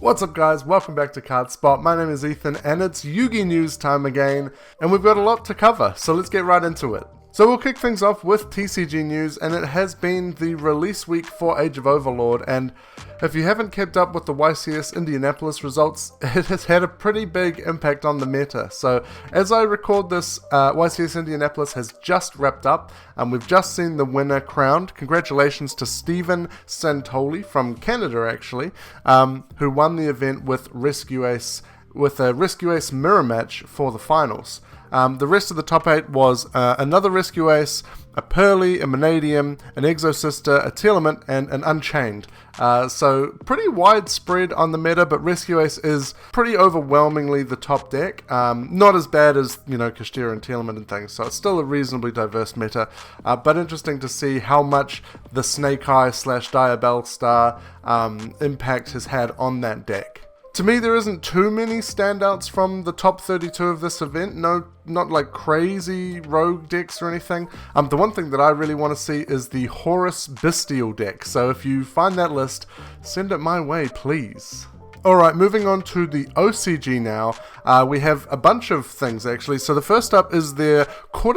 What's up guys, welcome back to CardSpot. My name is Ethan and it's YugiNews time again, and we've got a lot to cover, so let's get right into it. So we'll kick things off with TCG news, and it has been the release week for Age of Overlord, and if you haven't kept up with the YCS Indianapolis results, it has had a pretty big impact on the meta. So as I record this, YCS Indianapolis has just wrapped up, and we've just seen the winner crowned. Congratulations to Stephen Santoli from Canada actually, who won the event with Rescue Ace, with a Rescue Ace mirror match for the finals. The rest of the top 8 was another Rescue Ace, a Pearly, a Manadium, an Exosister, a Telement, and an Unchained. So pretty widespread on the meta, but Rescue Ace is pretty overwhelmingly the top deck. Not as bad as, S.P.E.C.T.R.A and Telement and things, so it's still a reasonably diverse meta. But interesting to see how much the Snake Eye / Diabell Star impact has had on that deck. To me, there isn't too many standouts from the top 32 of this event. No, not like crazy rogue decks or anything. The one thing that I really want to see is the Horus Bestial deck. So if you find that list, send it my way, please. Alright, moving on to the OCG now. We have a bunch of things actually. So the first up is their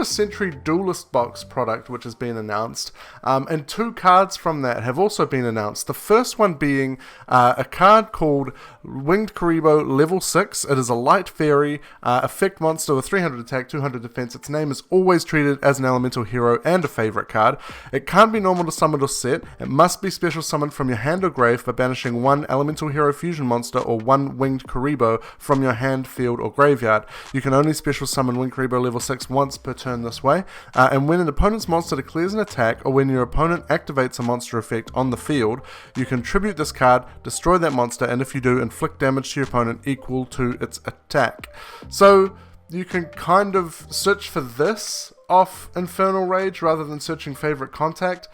Century Duelist Box product, which has been announced. And 2 cards from that have also been announced. The first one being a card called Winged Karibo Level 6. It is a light fairy, effect monster with 300 attack, 200 defense. Its name is always treated as an elemental hero and a favorite card. It can't be normal to summon or set. It must be special summoned from your hand or grave by banishing 1 elemental hero fusion monster or 1 Winged Karibo from your hand, field, or graveyard. You can only special summon Winged Karibo level 6 once per turn this way, and when an opponent's monster declares an attack, or when your opponent activates a monster effect on the field, you can tribute this card, destroy that monster, and if you do, inflict damage to your opponent equal to its attack. So you can kind of search for this off Infernal Rage rather than searching favorite contact.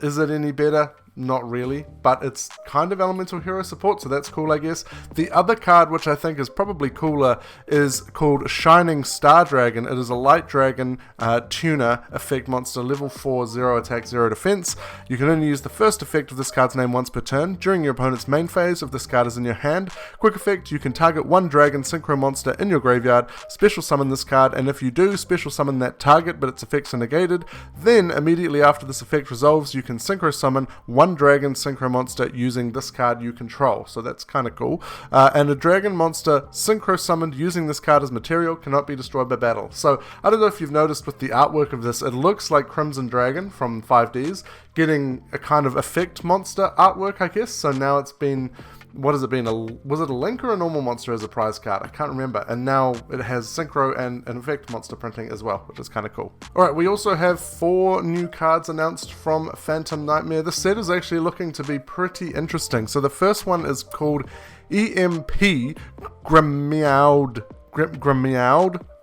Is it any better? Not really, but it's kind of elemental hero support, so that's cool, I guess. The other card, which I think is probably cooler, is called Shining Star Dragon. It is a light dragon tuner effect monster, level 4, 0 attack, 0 defense. You can only use the first effect of this card's name once per turn. During your opponent's main phase, if this card is in your hand, quick effect, you can target 1 dragon synchro monster in your graveyard, special summon this card, and if you do, special summon that target, but its effects are negated. Then, immediately after this effect resolves, you can synchro summon 1 dragon synchro monster using this card you control, so that's kind of cool. And a dragon monster synchro summoned using this card as material cannot be destroyed by battle. So I don't know if you've noticed with the artwork of this, it looks like Crimson Dragon from 5Ds getting a kind of effect monster artwork, I guess. So now it's been, what has it been, was it a link or a normal monster as a prize card? I can't remember. And now it has synchro and an effect monster printing as well, which is kind of cool. Alright, we also have 4 new cards announced from Phantom Nightmare. This set is actually looking to be pretty interesting. So the first one is called EMP Grimiaud.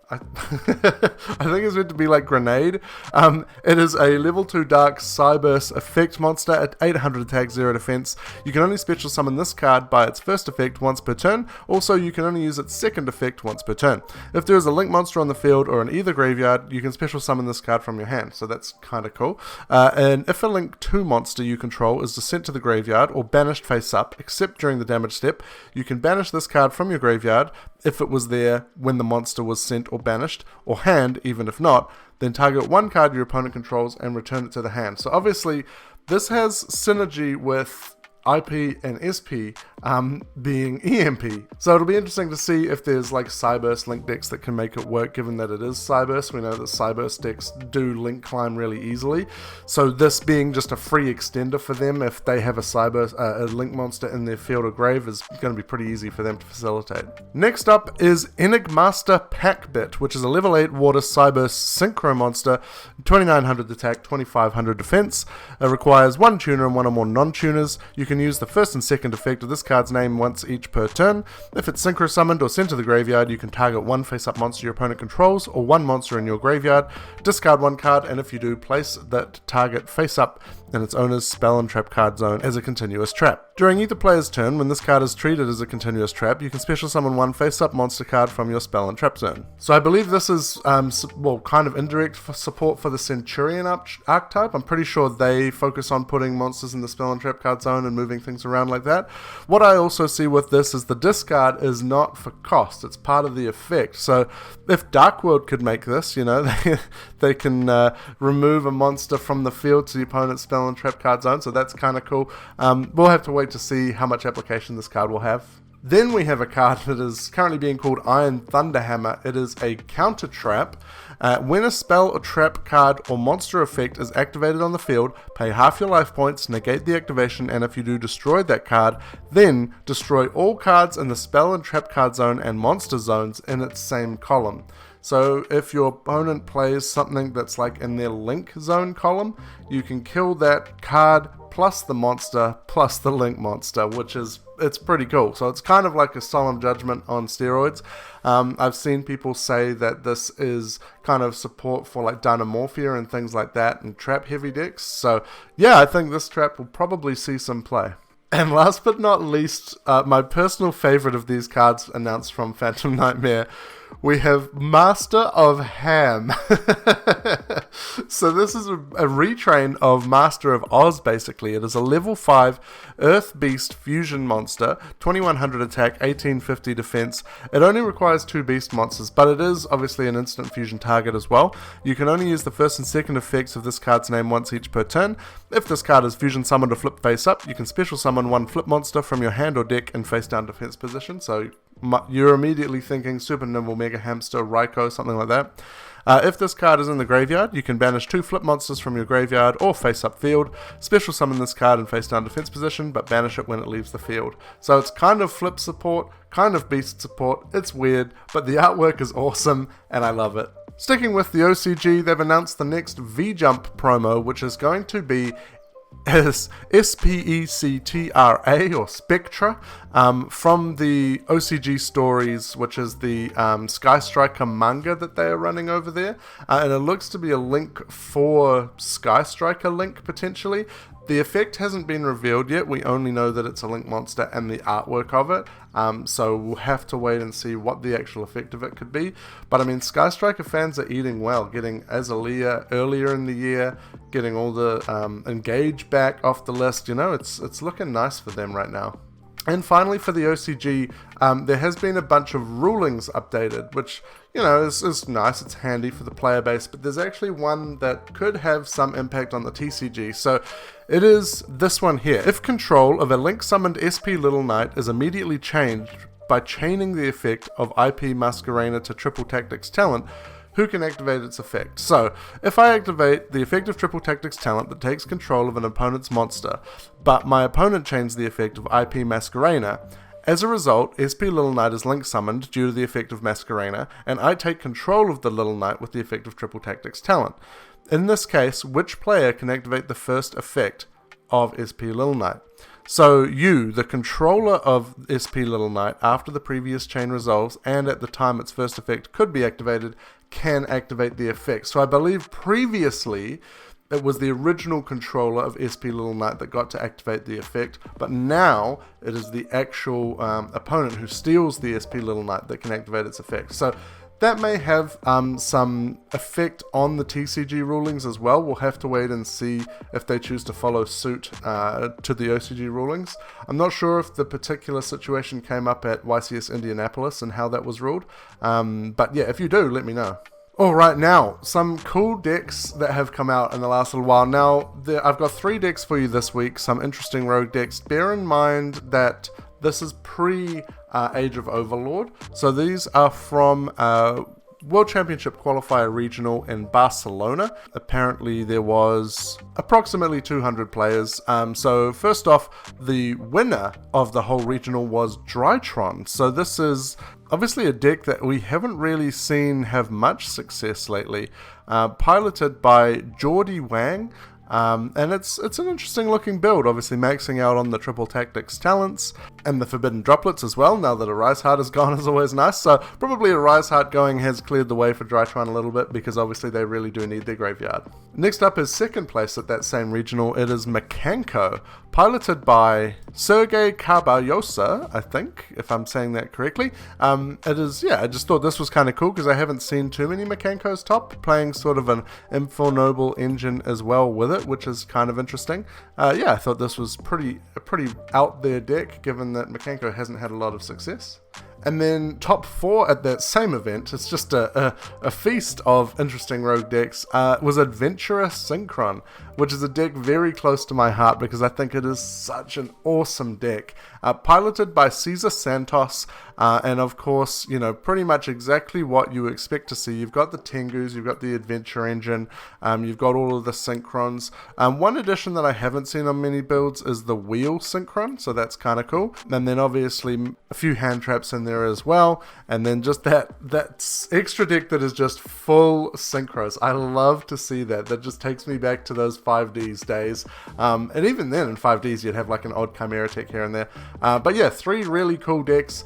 I think it's meant to be like grenade. It is a level 2 dark Cyburst effect monster at 800 attack, 0 defense. You can only special summon this card by its first effect once per turn. Also, you can only use its second effect once per turn. If there is a link monster on the field or in either graveyard, you can special summon this card from your hand, so that's kind of cool. And if a link 2 monster you control is sent to the graveyard or banished face up, except during the damage step, you can banish this card from your graveyard if it was there when the monster was sent or banished, or hand even if not, then target 1 card your opponent controls and return it to the hand. So obviously this has synergy with IP and SP being EMP. So it'll be interesting to see if there's like Cyburst link decks that can make it work, given that it is Cyburst. We know that Cyburst decks do link climb really easily. So this being just a free extender for them, if they have a Cyburst, a link monster in their field or grave, is going to be pretty easy for them to facilitate. Next up is Enigmaster Packbit, which is a level 8 water Cyburst synchro monster, 2900 attack, 2500 defense. It requires 1 tuner and 1 or more non-tuners. You can use the first and second effect of this card's name once each per turn. If it's synchro summoned or sent to the graveyard, you can target 1 face-up monster your opponent controls or 1 monster in your graveyard, discard 1 card, and if you do, place that target face-up in its owner's spell and trap card zone as a continuous trap. During either player's turn, when this card is treated as a continuous trap, you can special summon one face-up monster card from your spell and trap zone. So I believe this is, kind of indirect support for the Centurion archetype. I'm pretty sure they focus on putting monsters in the spell and trap card zone and moving things around like that. What I also see with this is the discard is not for cost, it's part of the effect. So if Dark World could make this, they can remove a monster from the field to the opponent's spell and trap card zone, so that's kind of cool. We'll have to wait to see how much application this card will have. Then we have a card that is currently being called Iron Thunderhammer. It is a counter trap. When a spell or trap card or monster effect is activated on the field, pay half your life points, negate the activation, and if you do, destroy that card. Then destroy all cards in the spell and trap card zone and monster zones in its same column. So if your opponent plays something that's like in their link zone column, you can kill that card plus the monster plus the link monster, it's pretty cool. So it's kind of like a Solemn Judgment on steroids. I've seen people say that this is kind of support for like Dynamorphia and things like that and trap heavy decks. So yeah, I think this trap will probably see some play. And last but not least, my personal favorite of these cards announced from Phantom Nightmare, we have Master of Ham. So this is a retrain of Master of Oz, basically. It is a level 5 Earth Beast fusion monster, 2100 attack, 1850 defense. It only requires 2 beast monsters, but it is obviously an instant fusion target as well. You can only use the first and second effects of this card's name once each per turn. If this card is fusion summoned or flip face up, you can special summon one flip monster from your hand or deck in face down defense position. So you're immediately thinking Super Nimble, Mega Hamster, Raikou, something like that. If this card is in the graveyard, you can banish 2 flip monsters from your graveyard or face up field, special summon this card in face down defense position, but banish it when it leaves the field. So it's kind of flip support, kind of beast support. It's weird, but the artwork is awesome and I love it. Sticking with the OCG, they've announced the next V-Jump promo, which is going to be as S.P.E.C.T.R.A. or S.P.E.C.T.R.A. From the OCG Stories, which is the Sky Striker manga that they are running over there. And it looks to be a link for Sky Striker Link, potentially. The effect hasn't been revealed yet. We only know that it's a Link monster and the artwork of it. So we'll have to wait and see what the actual effect of it could be. But I mean, Sky Striker fans are eating well, getting Azalea earlier in the year, getting all the Engage back off the list. It's looking nice for them right now. And finally, for the OCG, there has been a bunch of rulings updated, which, is nice, it's handy for the player base, but there's actually one that could have some impact on the TCG. So it is this one here. If control of a link-summoned SP Little Knight is immediately changed by chaining the effect of IP.Masquerena to Triple Tactics talent, who can activate its effect? So, if I activate the effect of Triple Tactics talent that takes control of an opponent's monster, but my opponent chains the effect of IP.Masquerena, as a result, SP Little Knight is link summoned due to the effect of Masquerena, and I take control of the Little Knight with the effect of Triple Tactics talent. In this case, which player can activate the first effect of SP Little Knight? So you, the controller of SP Little Knight, after the previous chain resolves and at the time its first effect could be activated, can activate the effect. So I believe previously it was the original controller of SP Little Knight that got to activate the effect, but now it is the actual opponent who steals the SP Little Knight that can activate its effect. So that may have some effect on the TCG rulings as well. We'll have to wait and see if they choose to follow suit to the OCG rulings. I'm not sure if the particular situation came up at YCS Indianapolis and how that was ruled. But yeah, if you do, let me know. Alright, now, some cool decks that have come out in the last little while. Now, I've got 3 decks for you this week, some interesting rogue decks. Bear in mind that this is pre-Age of Overlord. So these are from World Championship Qualifier Regional in Barcelona. Apparently there was approximately 200 players. So first off, the winner of the whole regional was Drytron. So this is obviously a deck that we haven't really seen have much success lately. Piloted by Geordie Wang. And it's an interesting looking build, obviously maxing out on the triple tactics talents and the forbidden droplets as well. Now that a Rise Heart is gone is always nice, so probably a Rise Heart going has cleared the way for Drytron a little bit, because obviously they really do need their graveyard. Next up is second place at that same regional. It is Mikanko, piloted by Sergei Carballosa, I think, if I'm saying that correctly. It is, yeah, I just thought this was kind of cool because I haven't seen too many Mikankos top, playing sort of an Info Noble engine as well with it, which is kind of interesting. Yeah, I thought this was a pretty out there deck, given that Mikanko hasn't had a lot of success. And then top 4 at that same event, it's just a feast of interesting rogue decks, was Adventurous Synchron, which is a deck very close to my heart because I think it is such an awesome deck. Piloted by Cesar Santos, and of course, you know, pretty much exactly what you expect to see. You've got the Tengus, you've got the Adventure Engine, you've got all of the Synchrons. One addition that I haven't seen on many builds is the Wheel Synchron, so that's kind of cool. And then obviously a few hand traps in there as well, and then just that extra deck that is just full synchros. I love to see that. That just takes me back to those 5Ds days, and even then in 5Ds you'd have like an odd Chimera tech here and there, but yeah, 3 really cool decks.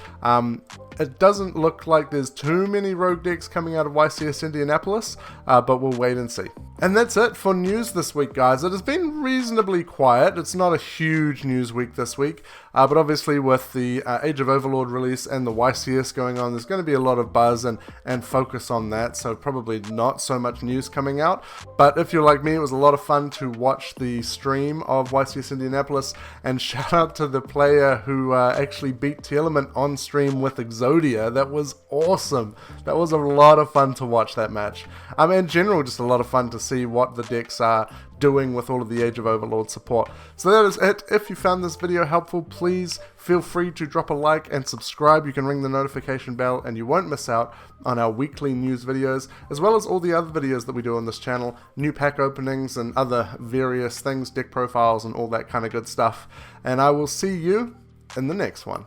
It doesn't look like there's too many rogue decks coming out of YCS Indianapolis, but we'll wait and see. And that's it for news this week, guys. It has been reasonably quiet. It's not a huge news week this week, but obviously with the Age of Overlord release and the YCS going on, there's going to be a lot of buzz and focus on that, so probably not so much news coming out. But if you're like me, it was a lot of fun to watch the stream of YCS Indianapolis, and shout out to the player who actually beat Telement on stream with Exodia. That was awesome. That was a lot of fun to watch that match. In general, just a lot of fun to see what the decks are doing with all of the Age of Overlord support. So that is it. If you found this video helpful, please feel free to drop a like and subscribe. You can ring the notification bell and you won't miss out on our weekly news videos, as well as all the other videos that we do on this channel, new pack openings and other various things, deck profiles and all that kind of good stuff. And I will see you in the next one.